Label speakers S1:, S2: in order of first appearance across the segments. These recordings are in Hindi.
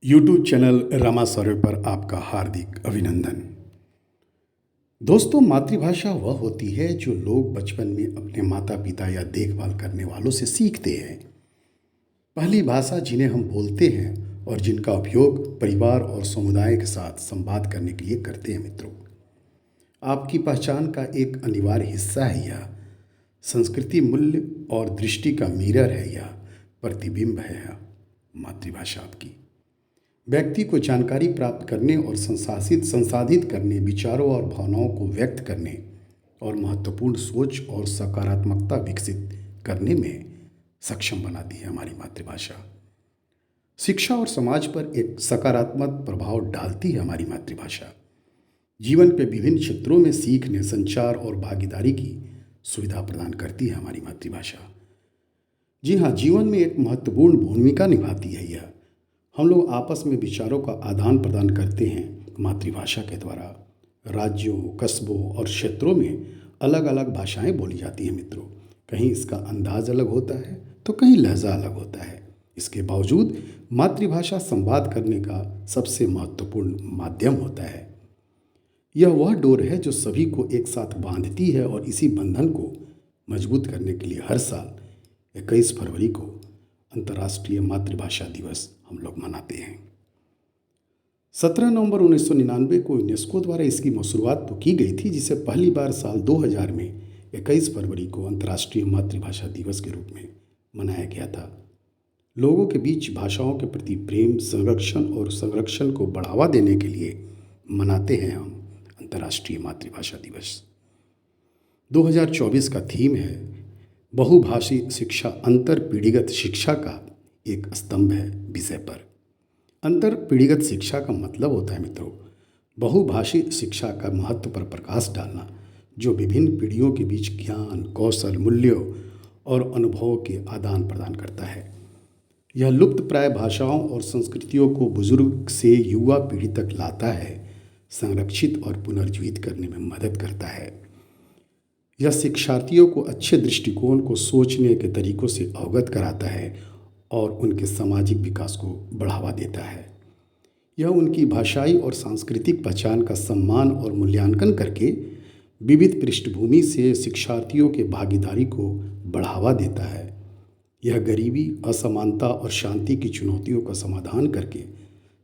S1: यूट्यूब चैनल रमा सर्वे पर आपका हार्दिक अभिनंदन। दोस्तों, मातृभाषा वह होती है जो लोग बचपन में अपने माता पिता या देखभाल करने वालों से सीखते हैं। पहली भाषा जिन्हें हम बोलते हैं और जिनका उपयोग परिवार और समुदाय के साथ संवाद करने के लिए करते हैं। मित्रों, आपकी पहचान का एक अनिवार्य हिस्सा है यह। संस्कृति, मूल्य और दृष्टि का मिरर है यह, प्रतिबिंब है यह मातृभाषा आपकी। व्यक्ति को जानकारी प्राप्त करने और संसाधित करने, विचारों और भावनाओं को व्यक्त करने और महत्वपूर्ण सोच और सकारात्मकता विकसित करने में सक्षम बनाती है हमारी मातृभाषा। शिक्षा और समाज पर एक सकारात्मक प्रभाव डालती है हमारी मातृभाषा। जीवन के विभिन्न क्षेत्रों में सीखने, संचार और भागीदारी की सुविधा प्रदान करती है हमारी मातृभाषा। जी हाँ, जीवन में एक महत्वपूर्ण भूमिका निभाती है यह। हम लोग आपस में विचारों का आदान प्रदान करते हैं मातृभाषा के द्वारा। राज्यों, कस्बों और क्षेत्रों में अलग अलग भाषाएं बोली जाती हैं मित्रों। कहीं इसका अंदाज अलग होता है तो कहीं लहजा अलग होता है। इसके बावजूद मातृभाषा संवाद करने का सबसे महत्वपूर्ण माध्यम होता है। यह वह डोर है जो सभी को एक साथ बांधती है और इसी बंधन को मजबूत करने के लिए हर साल 21 फरवरी को अंतर्राष्ट्रीय मातृभाषा दिवस हम लोग मनाते हैं। 17 नवंबर 1999 को यूनेस्को द्वारा इसकी शुरुआत तो की गई थी, जिसे पहली बार साल 2000 में 21 फरवरी को अंतर्राष्ट्रीय मातृभाषा दिवस के रूप में मनाया गया था। लोगों के बीच भाषाओं के प्रति प्रेम, संरक्षण को बढ़ावा देने के लिए मनाते हैं हम अंतर्राष्ट्रीय मातृभाषा दिवस। 2024 का थीम है बहुभाषी शिक्षा, अंतर पीढ़ीगत शिक्षा का एक स्तंभ है विषय पर। अंतर पीढ़ीगत शिक्षा का मतलब होता है मित्रों, बहुभाषी शिक्षा का महत्व पर प्रकाश डालना, जो विभिन्न पीढ़ियों के बीच ज्ञान, कौशल, मूल्यों और अनुभवों के आदान प्रदान करता है। यह लुप्त प्राय भाषाओं और संस्कृतियों को बुजुर्ग से युवा पीढ़ी तक लाता है, संरक्षित और पुनर्जीवित करने में मदद करता है। यह शिक्षार्थियों को अच्छे दृष्टिकोण को सोचने के तरीकों से अवगत कराता है और उनके सामाजिक विकास को बढ़ावा देता है। यह उनकी भाषाई और सांस्कृतिक पहचान का सम्मान और मूल्यांकन करके विविध पृष्ठभूमि से शिक्षार्थियों के भागीदारी को बढ़ावा देता है। यह गरीबी, असमानता और शांति की चुनौतियों का समाधान करके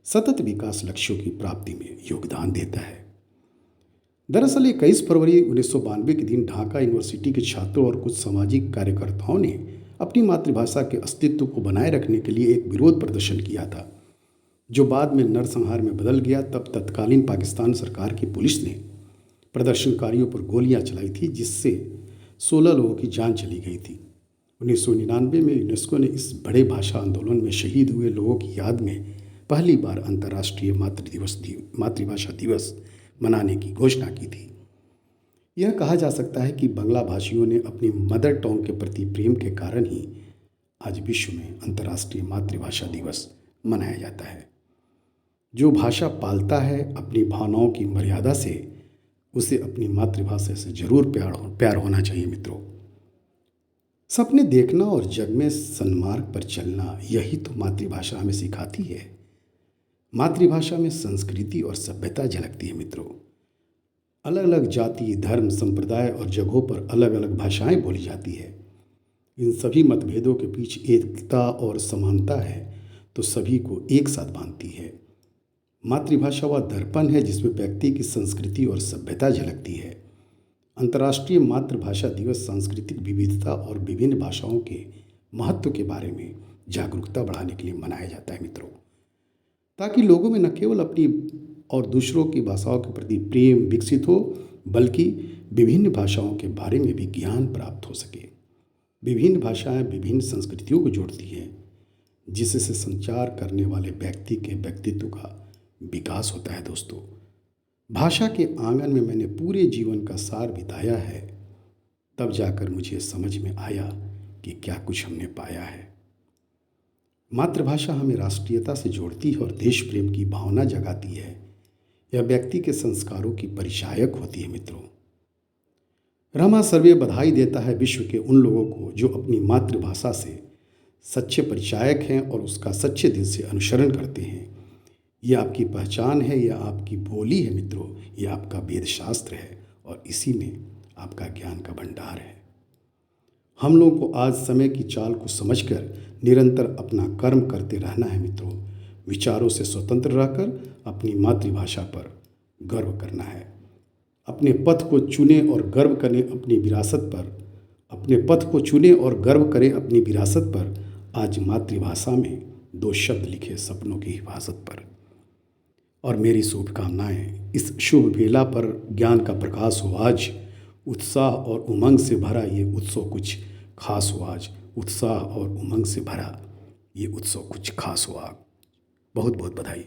S1: सतत विकास लक्ष्यों की प्राप्ति में योगदान देता है। दरअसल 21 फरवरी 1992 के दिन ढाका यूनिवर्सिटी के छात्रों और कुछ सामाजिक कार्यकर्ताओं ने अपनी मातृभाषा के अस्तित्व को बनाए रखने के लिए एक विरोध प्रदर्शन किया था, जो बाद में नरसंहार में बदल गया। तब तत्कालीन पाकिस्तान सरकार की पुलिस ने प्रदर्शनकारियों पर गोलियां चलाई थी, जिससे 16 लोगों की जान चली गई थी। 1999 में यूनेस्को ने इस बड़े भाषा आंदोलन में शहीद हुए लोगों की याद में पहली बार अंतर्राष्ट्रीय मातृभाषा दिवस मनाने की घोषणा की थी। यह कहा जा सकता है कि बांग्ला भाषियों ने अपनी मदर टंग के प्रति प्रेम के कारण ही आज विश्व में अंतर्राष्ट्रीय मातृभाषा दिवस मनाया जाता है। जो भाषा पालता है अपनी भावनाओं की मर्यादा से, उसे अपनी मातृभाषा से जरूर प्यार होना चाहिए मित्रों। सपने देखना और जग में सन्मार्ग पर चलना, यही तो मातृभाषा हमें सिखाती है। मातृभाषा में संस्कृति और सभ्यता झलकती है मित्रों। अलग अलग जाति, धर्म, संप्रदाय और जगहों पर अलग अलग भाषाएं बोली जाती है। इन सभी मतभेदों के बीच एकता और समानता है तो सभी को एक साथ बांधती है। मातृभाषा वह दर्पण है जिसमें व्यक्ति की संस्कृति और सभ्यता झलकती है। अंतर्राष्ट्रीय मातृभाषा दिवस सांस्कृतिक विविधता और विभिन्न भाषाओं के महत्व के बारे में जागरूकता बढ़ाने के लिए मनाया जाता है मित्रों, ताकि लोगों में न केवल अपनी और दूसरों की भाषाओं के प्रति प्रेम विकसित हो, बल्कि विभिन्न भाषाओं के बारे में भी ज्ञान प्राप्त हो सके। विभिन्न भाषाएं विभिन्न संस्कृतियों को जोड़ती हैं, जिससे संचार करने वाले व्यक्ति के व्यक्तित्व का विकास होता है। दोस्तों, भाषा के आंगन में मैंने पूरे जीवन का सार बिताया है, तब जाकर मुझे समझ में आया कि क्या कुछ हमने पाया है। मातृभाषा हमें राष्ट्रीयता से जोड़ती है और देश प्रेम की भावना जगाती है। यह व्यक्ति के संस्कारों की परिचायक होती है मित्रों। रमा सर्वे बधाई देता है विश्व के उन लोगों को जो अपनी मातृभाषा से सच्चे परिचायक हैं और उसका सच्चे दिल से अनुसरण करते हैं। ये आपकी पहचान है, ये आपकी बोली है मित्रों, ये आपका वेद शास्त्र है और इसी में आपका ज्ञान का भंडार है। हम लोगों को आज समय की चाल को समझकर निरंतर अपना कर्म करते रहना है मित्रों। विचारों से स्वतंत्र रहकर अपनी मातृभाषा पर गर्व करना है। अपने पथ को चुने और गर्व करें अपनी विरासत पर। अपने पथ को चुने और गर्व करें अपनी विरासत पर। आज मातृभाषा में 2 शब्द लिखे सपनों की हिफाजत पर। और मेरी शुभकामनाएं इस शुभ बेला पर ज्ञान का प्रकाश हो आज। उत्साह और उमंग से भरा ये उत्सव कुछ खास हो आज। उत्साह और उमंग से भरा ये उत्सव कुछ खास हो आज। बहुत बहुत बधाई।